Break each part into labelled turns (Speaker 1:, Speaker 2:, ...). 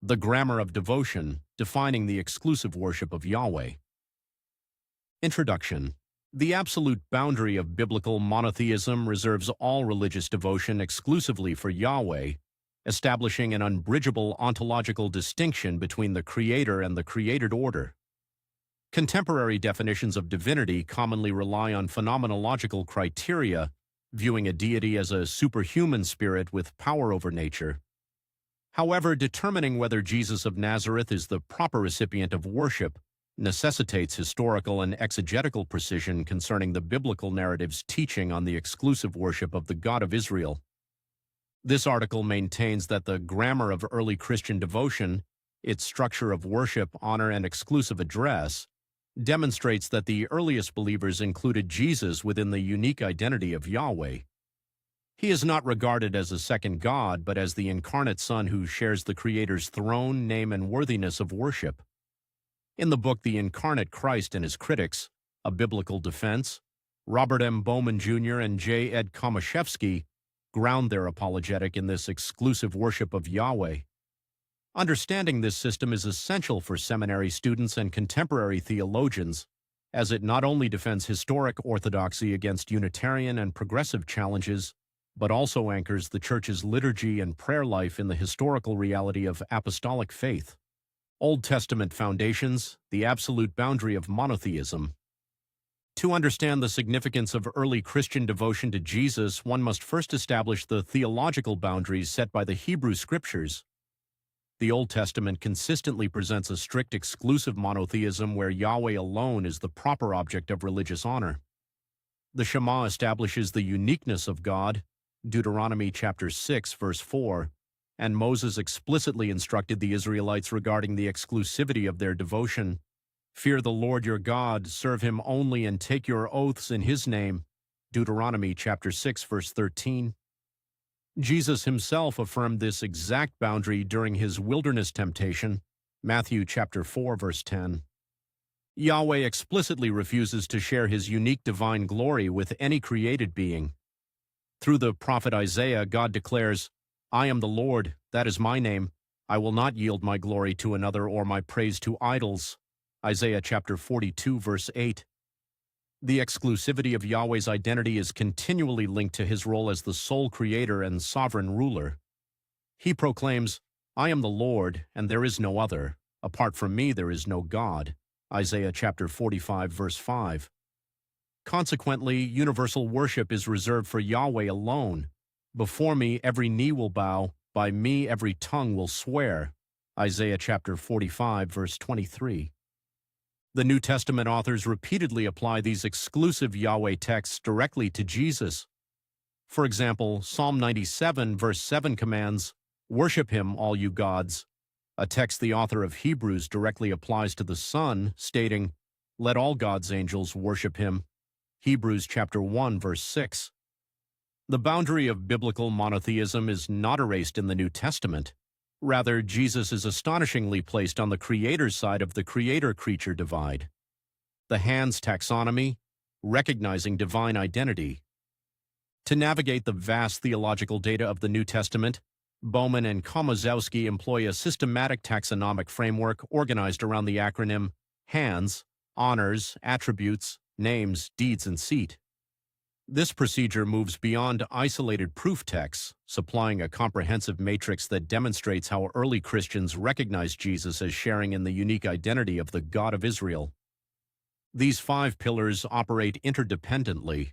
Speaker 1: The Grammar of Devotion, Defining the Exclusive Worship of Yahweh. Introduction. The absolute boundary of biblical monotheism reserves all religious devotion exclusively for Yahweh, establishing an unbridgeable ontological distinction between the Creator and the created order. Contemporary definitions of divinity commonly rely on phenomenological criteria, viewing a deity as a superhuman spirit with power over nature. However, determining whether Jesus of Nazareth is the proper recipient of worship necessitates historical and exegetical precision concerning the biblical narrative's teaching on the exclusive worship of the God of Israel. This article maintains that the grammar of early Christian devotion, its structure of worship, honor, and exclusive address, demonstrates that the earliest believers included Jesus within the unique identity of Yahweh. He is not regarded as a second God, but as the incarnate Son who shares the Creator's throne, name, and worthiness of worship. In the book The Incarnate Christ and His Critics, A Biblical Defense, Robert M. Bowman Jr. and J. Ed Komashevsky ground their apologetic in this exclusive worship of Yahweh. Understanding this system is essential for seminary students and contemporary theologians, as it not only defends historic orthodoxy against Unitarian and progressive challenges, but also anchors the Church's liturgy and prayer life in the historical reality of apostolic faith. Old Testament Foundations, the Absolute Boundary of Monotheism. To understand the significance of early Christian devotion to Jesus, one must first establish the theological boundaries set by the Hebrew Scriptures. The Old Testament consistently presents a strict exclusive monotheism where Yahweh alone is the proper object of religious honor. The Shema establishes the uniqueness of God, Deuteronomy chapter 6, verse 4, and Moses explicitly instructed the Israelites regarding the exclusivity of their devotion. Fear the Lord your God, serve him only, and take your oaths in his name, Deuteronomy chapter 6, verse 13. Jesus himself affirmed this exact boundary during his wilderness temptation, Matthew chapter 4, verse 10. Yahweh explicitly refuses to share his unique divine glory with any created being. Through the prophet Isaiah, God declares, I am the Lord, that is my name. I will not yield my glory to another or my praise to idols. Isaiah chapter 42, verse 8. The exclusivity of Yahweh's identity is continually linked to his role as the sole creator and sovereign ruler. He proclaims, I am the Lord, and there is no other. Apart from me there is no God. Isaiah chapter 45, verse 5. Consequently, universal worship is reserved for Yahweh alone. Before me every knee will bow, by me every tongue will swear. Isaiah chapter 45, verse 23. The New Testament authors repeatedly apply these exclusive Yahweh texts directly to Jesus. For example, Psalm 97, verse 7 commands, Worship him, all you gods, a text the author of Hebrews directly applies to the Son, stating, Let all God's angels worship him. Hebrews chapter 1, verse 6. The boundary of biblical monotheism is not erased in the New Testament. Rather, Jesus is astonishingly placed on the Creator's side of the creator-creature divide. The Hand's taxonomy, recognizing divine identity. To navigate the vast theological data of the New Testament, Bowman and Komaszewski employ a systematic taxonomic framework organized around the acronym HANDS, honors, attributes, names, deeds, and seat. This procedure moves beyond isolated proof texts, supplying a comprehensive matrix that demonstrates how early Christians recognized Jesus as sharing in the unique identity of the God of Israel. These 5 pillars operate interdependently.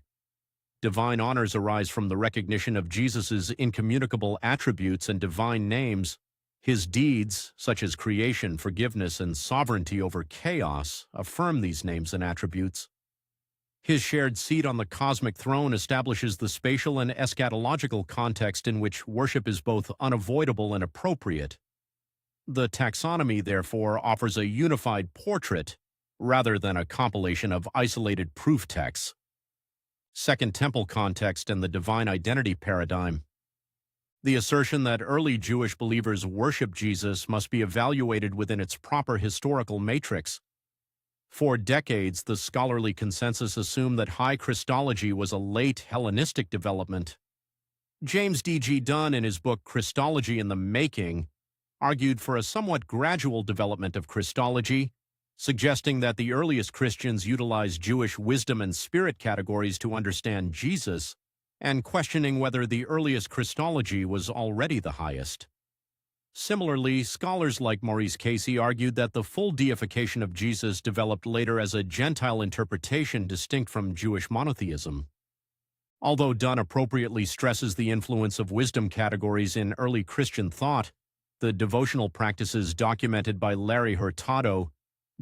Speaker 1: Divine honors arise from the recognition of Jesus' incommunicable attributes and divine names. His deeds, such as creation, forgiveness, and sovereignty over chaos, affirm these names and attributes. His shared seat on the cosmic throne establishes the spatial and eschatological context in which worship is both unavoidable and appropriate. The taxonomy, therefore, offers a unified portrait rather than a compilation of isolated proof texts. Second Temple context and the divine identity paradigm. The assertion that early Jewish believers worship Jesus must be evaluated within its proper historical matrix. For decades, the scholarly consensus assumed that high Christology was a late Hellenistic development. James D.G. Dunn, in his book Christology in the Making, argued for a somewhat gradual development of Christology, suggesting that the earliest Christians utilized Jewish wisdom and spirit categories to understand Jesus, and questioning whether the earliest Christology was already the highest. Similarly, scholars like Maurice Casey argued that the full deification of Jesus developed later as a Gentile interpretation distinct from Jewish monotheism. Although Dunn appropriately stresses the influence of wisdom categories in early Christian thought, the devotional practices documented by Larry Hurtado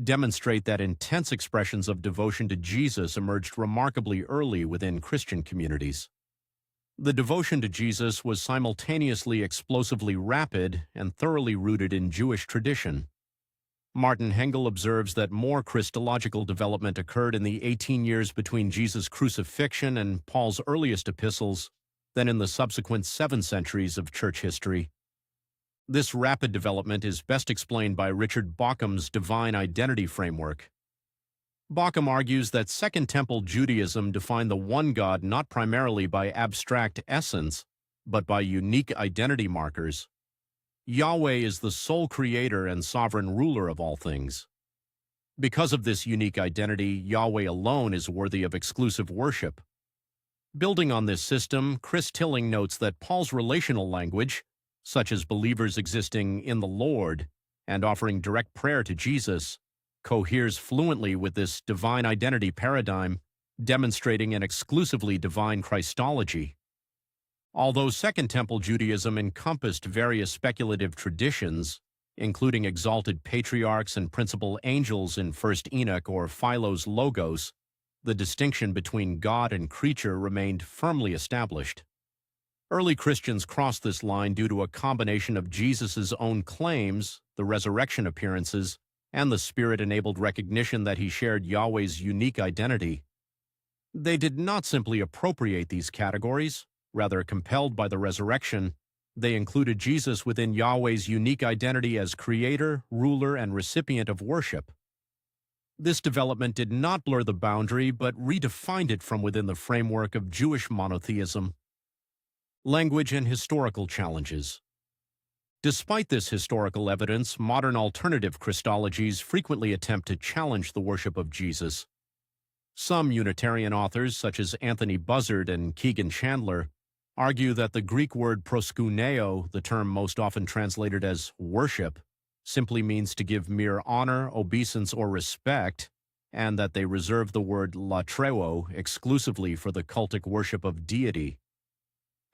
Speaker 1: demonstrate that intense expressions of devotion to Jesus emerged remarkably early within Christian communities. The devotion to Jesus was simultaneously explosively rapid and thoroughly rooted in Jewish tradition. Martin Hengel observes that more Christological development occurred in the 18 years between Jesus' crucifixion and Paul's earliest epistles than in the subsequent 7 centuries of church history. This rapid development is best explained by Richard Bauckham's divine identity framework. Bauckham argues that Second Temple Judaism defined the one God not primarily by abstract essence, but by unique identity markers. Yahweh is the sole creator and sovereign ruler of all things. Because of this unique identity, Yahweh alone is worthy of exclusive worship. Building on this system, Chris Tilling notes that Paul's relational language, such as believers existing in the Lord and offering direct prayer to Jesus, coheres fluently with this divine identity paradigm, demonstrating an exclusively divine Christology. Although Second Temple Judaism encompassed various speculative traditions, including exalted patriarchs and principal angels in 1 Enoch or Philo's Logos, the distinction between God and creature remained firmly established. Early Christians crossed this line due to a combination of Jesus' own claims, the resurrection appearances, and the Spirit-enabled recognition that he shared Yahweh's unique identity. They did not simply appropriate these categories, rather compelled by the resurrection, they included Jesus within Yahweh's unique identity as creator, ruler, and recipient of worship. This development did not blur the boundary, but redefined it from within the framework of Jewish monotheism. Language and historical challenges. Despite this historical evidence, modern alternative Christologies frequently attempt to challenge the worship of Jesus. Some Unitarian authors, such as Anthony Buzzard and Keegan Chandler, argue that the Greek word proskuneo, the term most often translated as worship, simply means to give mere honor, obeisance, or respect, and that they reserve the word latreuo exclusively for the cultic worship of deity.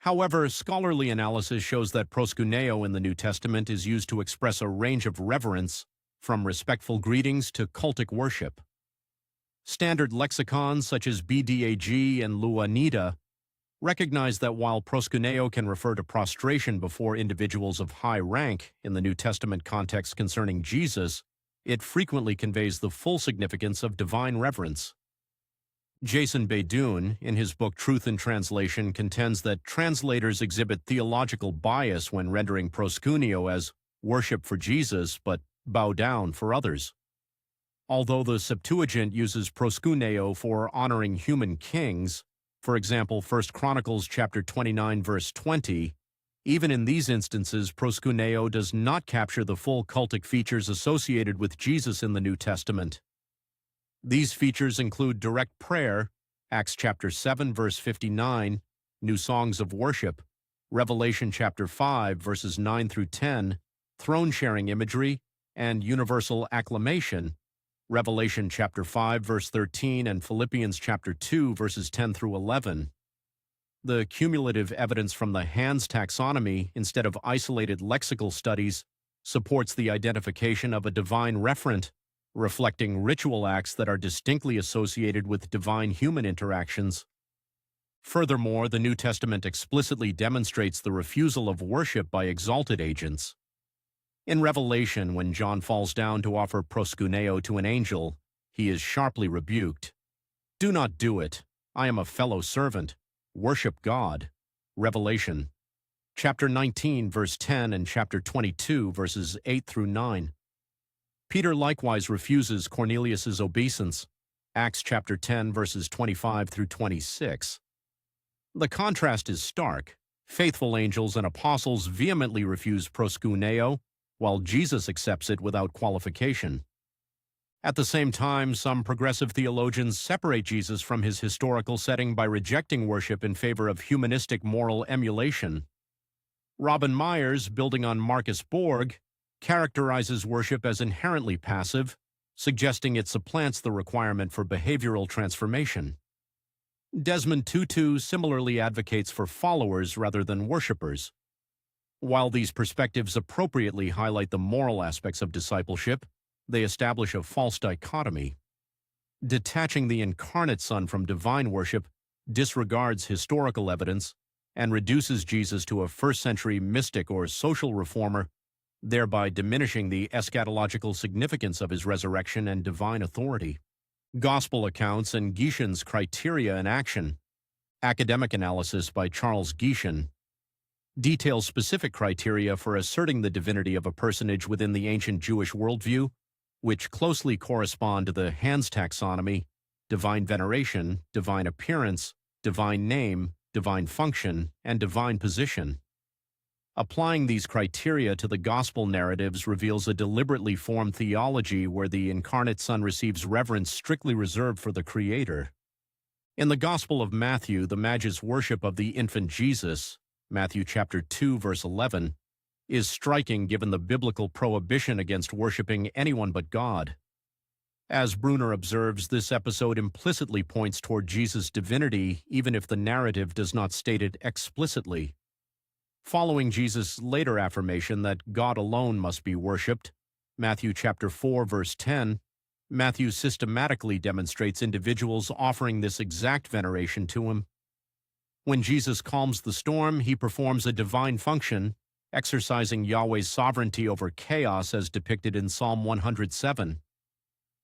Speaker 1: However, scholarly analysis shows that proskuneo in the New Testament is used to express a range of reverence, from respectful greetings to cultic worship. Standard lexicons such as BDAG and Louanida recognize that while proskuneo can refer to prostration before individuals of high rank in the New Testament context concerning Jesus, it frequently conveys the full significance of divine reverence. Jason Beydoun, in his book Truth in Translation, contends that translators exhibit theological bias when rendering proskuneo as worship for Jesus, but bow down for others. Although the Septuagint uses proskuneo for honoring human kings, for example, 1 Chronicles chapter 29, verse 20, even in these instances, proskuneo does not capture the full cultic features associated with Jesus in the New Testament. These features include direct prayer, Acts chapter 7, verse 59, new songs of worship, Revelation chapter 5, verses 9 through 10, throne-sharing imagery, and universal acclamation, Revelation chapter 5, verse 13, and Philippians chapter 2, verses 10 through 11. The cumulative evidence from the Hans taxonomy, instead of isolated lexical studies, supports the identification of a divine referent, reflecting ritual acts that are distinctly associated with divine human interactions. Furthermore, the New Testament explicitly demonstrates the refusal of worship by exalted agents. In Revelation, when John falls down to offer proskuneo to an angel, he is sharply rebuked. "Do not do it. I am a fellow servant. Worship God." Revelation chapter 19, verse 10, and chapter 22, verses 8 through 9. Peter likewise refuses Cornelius's obeisance, Acts chapter 10, verses 25 through 26. The contrast is stark. Faithful angels and apostles vehemently refuse proskuneo, while Jesus accepts it without qualification. At the same time, some progressive theologians separate Jesus from his historical setting by rejecting worship in favor of humanistic moral emulation. Robin Myers, building on Marcus Borg, characterizes worship as inherently passive, suggesting it supplants the requirement for behavioral transformation. Desmond Tutu similarly advocates for followers rather than worshipers. While these perspectives appropriately highlight the moral aspects of discipleship, they establish a false dichotomy. Detaching the incarnate Son from divine worship disregards historical evidence and reduces Jesus to a first-century mystic or social reformer, thereby diminishing the eschatological significance of his resurrection and divine authority. Gospel accounts and Gieshen's criteria in action. Academic analysis by Charles Gieshen details specific criteria for asserting the divinity of a personage within the ancient Jewish worldview, which closely correspond to the Hans taxonomy: divine veneration, divine appearance, divine name, divine function, and divine position. Applying these criteria to the gospel narratives reveals a deliberately formed theology where the incarnate Son receives reverence strictly reserved for the Creator. In the Gospel of Matthew, the Magi's worship of the infant Jesus, Matthew chapter 2, verse 11, is striking given the biblical prohibition against worshiping anyone but God. As Bruner observes, this episode implicitly points toward Jesus' divinity, even if the narrative does not state it explicitly. Following Jesus' later affirmation that God alone must be worshipped, Matthew chapter 4, verse 10, Matthew systematically demonstrates individuals offering this exact veneration to him. When Jesus calms the storm, he performs a divine function, exercising Yahweh's sovereignty over chaos as depicted in Psalm 107.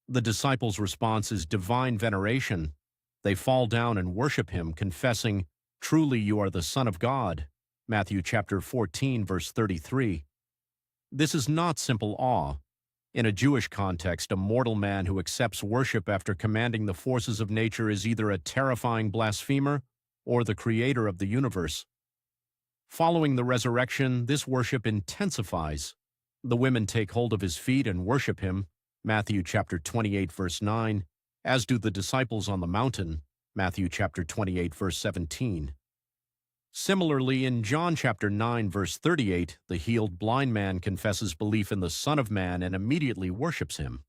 Speaker 1: The disciples' response is divine veneration. They fall down and worship him, confessing, "Truly you are the Son of God." Matthew chapter 14, verse 33. This is not simple awe. In a Jewish context, a mortal man who accepts worship after commanding the forces of nature is either a terrifying blasphemer or the creator of the universe. Following the resurrection, this worship intensifies. The women take hold of his feet and worship him, Matthew chapter 28, verse 9, as do the disciples on the mountain, Matthew chapter 28, verse 17. Similarly, in John chapter 9, verse 38, the healed blind man confesses belief in the Son of Man and immediately worships him.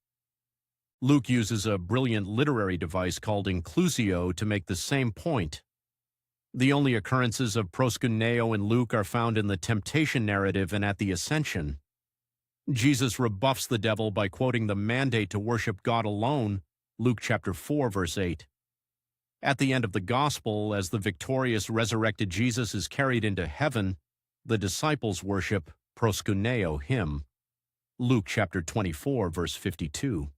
Speaker 1: Luke uses a brilliant literary device called inclusio to make the same point. The only occurrences of proskuneo in Luke are found in the temptation narrative and at the ascension. Jesus rebuffs the devil by quoting the mandate to worship God alone, Luke chapter 4, verse 8. At the end of the gospel, as the victorious resurrected Jesus is carried into heaven, the disciples worship proskuneo him, Luke chapter 24, verse 52.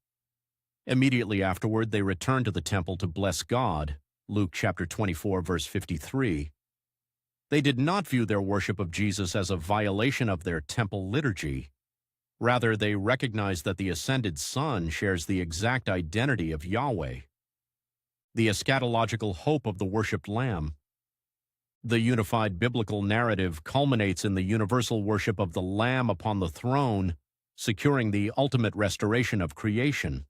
Speaker 1: Immediately afterward, they return to the temple to bless God, Luke chapter 24, verse 53. They did not view their worship of Jesus as a violation of their temple liturgy. Rather, they recognized that the ascended Son shares the exact identity of Yahweh. The eschatological hope of the worshipped Lamb. The unified biblical narrative culminates in the universal worship of the Lamb upon the throne, securing the ultimate restoration of creation.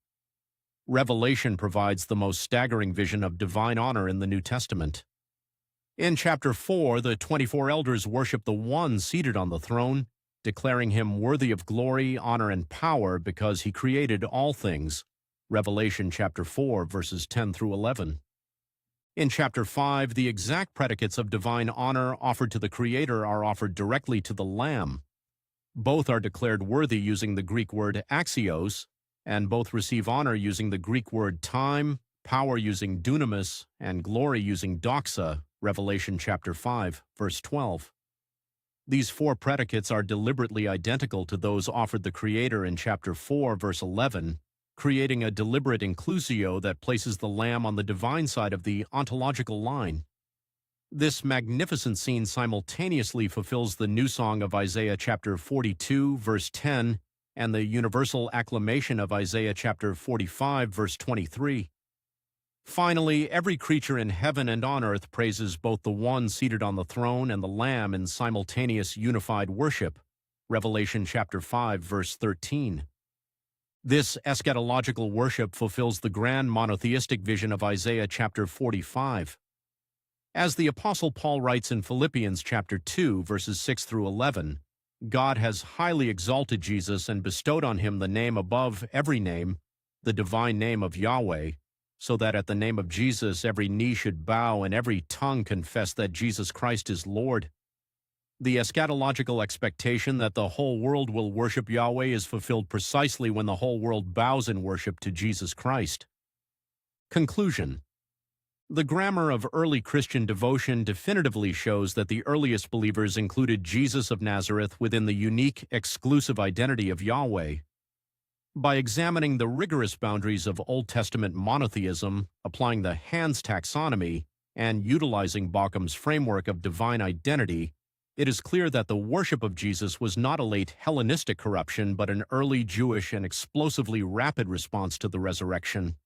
Speaker 1: Revelation provides the most staggering vision of divine honor in the New Testament. In chapter 4, the 24 elders worship the One seated on the throne, declaring him worthy of glory, honor, and power because he created all things. Revelation chapter 4, verses 10 through 11. In chapter 5, the exact predicates of divine honor offered to the Creator are offered directly to the Lamb. Both are declared worthy using the Greek word axios, and both receive honor using the Greek word time, power using dunamis, and glory using doxa, Revelation chapter 5, verse 12. These four predicates are deliberately identical to those offered the Creator in chapter 4, verse 11, creating a deliberate inclusio that places the Lamb on the divine side of the ontological line. This magnificent scene simultaneously fulfills the new song of Isaiah chapter 42, verse 10, and the universal acclamation of Isaiah chapter 45, verse 23. Finally, every creature in heaven and on earth praises both the One seated on the throne and the Lamb in simultaneous unified worship. Revelation chapter 5, verse 13. This eschatological worship fulfills the grand monotheistic vision of Isaiah chapter 45. As the Apostle Paul writes in Philippians chapter 2, verses 6 through 11, God has highly exalted Jesus and bestowed on him the name above every name, the divine name of Yahweh, so that at the name of Jesus every knee should bow and every tongue confess that Jesus Christ is Lord. The eschatological expectation that the whole world will worship Yahweh is fulfilled precisely when the whole world bows in worship to Jesus Christ. Conclusion. The grammar of early Christian devotion definitively shows that the earliest believers included Jesus of Nazareth within the unique, exclusive identity of Yahweh. By examining the rigorous boundaries of Old Testament monotheism, applying the Hans taxonomy, and utilizing Baucham's framework of divine identity, it is clear that the worship of Jesus was not a late Hellenistic corruption, but an early Jewish and explosively rapid response to the resurrection.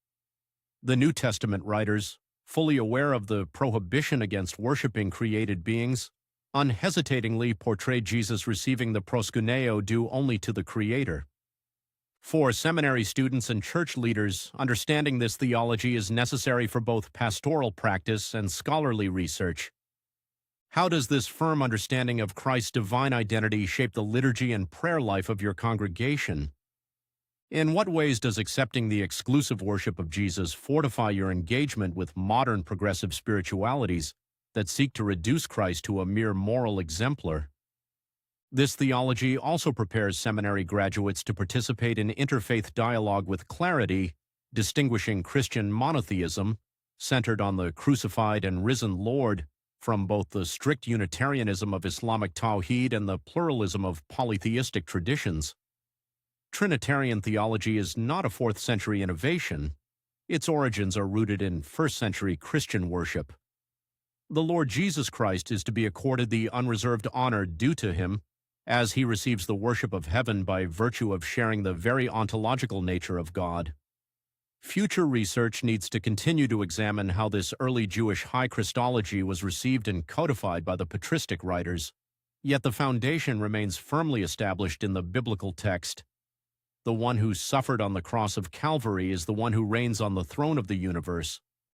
Speaker 1: The New Testament writers, fully aware of the prohibition against worshiping created beings, unhesitatingly portrayed Jesus receiving the proskuneo due only to the Creator. For seminary students and church leaders, understanding this theology is necessary for both pastoral practice and scholarly research. How does this firm understanding of Christ's divine identity shape the liturgy and prayer life of your congregation? In what ways does accepting the exclusive worship of Jesus fortify your engagement with modern progressive spiritualities that seek to reduce Christ to a mere moral exemplar? This theology also prepares seminary graduates to participate in interfaith dialogue with clarity, distinguishing Christian monotheism, centered on the crucified and risen Lord, from both the strict Unitarianism of Islamic Tawhid and the pluralism of polytheistic traditions. Trinitarian theology is not a 4th century innovation. Its origins are rooted in 1st century Christian worship. The Lord Jesus Christ is to be accorded the unreserved honor due to him, as he receives the worship of heaven by virtue of sharing the very ontological nature of God. Future research needs to continue to examine how this early Jewish high Christology was received and codified by the patristic writers, yet the foundation remains firmly established in the biblical text. The one who suffered on the cross of Calvary is the one who reigns on the throne of the universe,